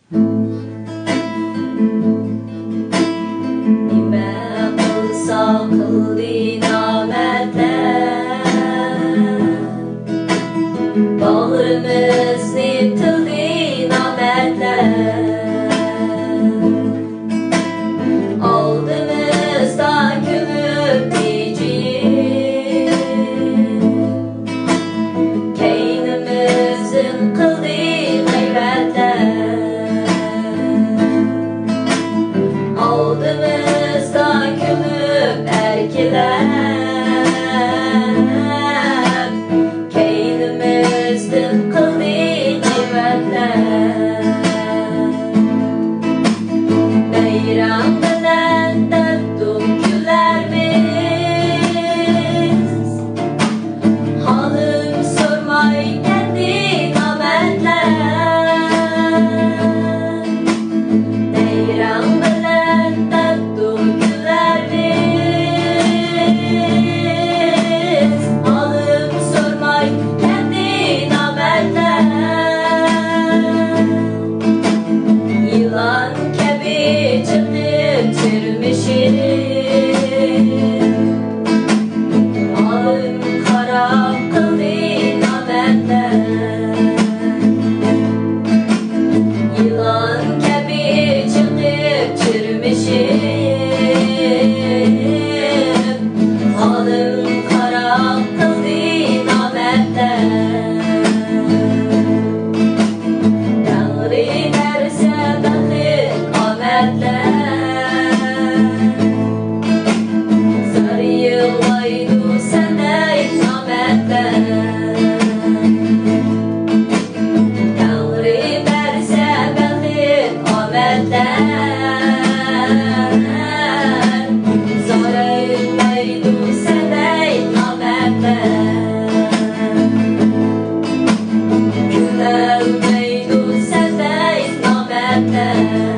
Nima qilsa qildi namartlar, bag'rimizni tildi namartlar. Oldimizda ko'mib tejib, keynimizdan qildi g'ayratlar. Oldimizda ko'mib erkilab, keynimizdan qildi g'ayratlar. Bayram bilan tattum gülermiz, halim sormay kendi namartlar. Bayram bilan tattum gülermiz, halim sormay kendi namartlar. Yılan kabi çıkıp çürümüşüm, halim harap kıldı namartlar. Yılan kabi çıkıp çürümüşüm, halim harap kıldı namartlar. Dağrı derse bakın ametler, zar yığlaydı sendey nametler. Dağrı derse bakın ametler, zar yığlaydı sendey nametler. Gülermeydi sendey nametler.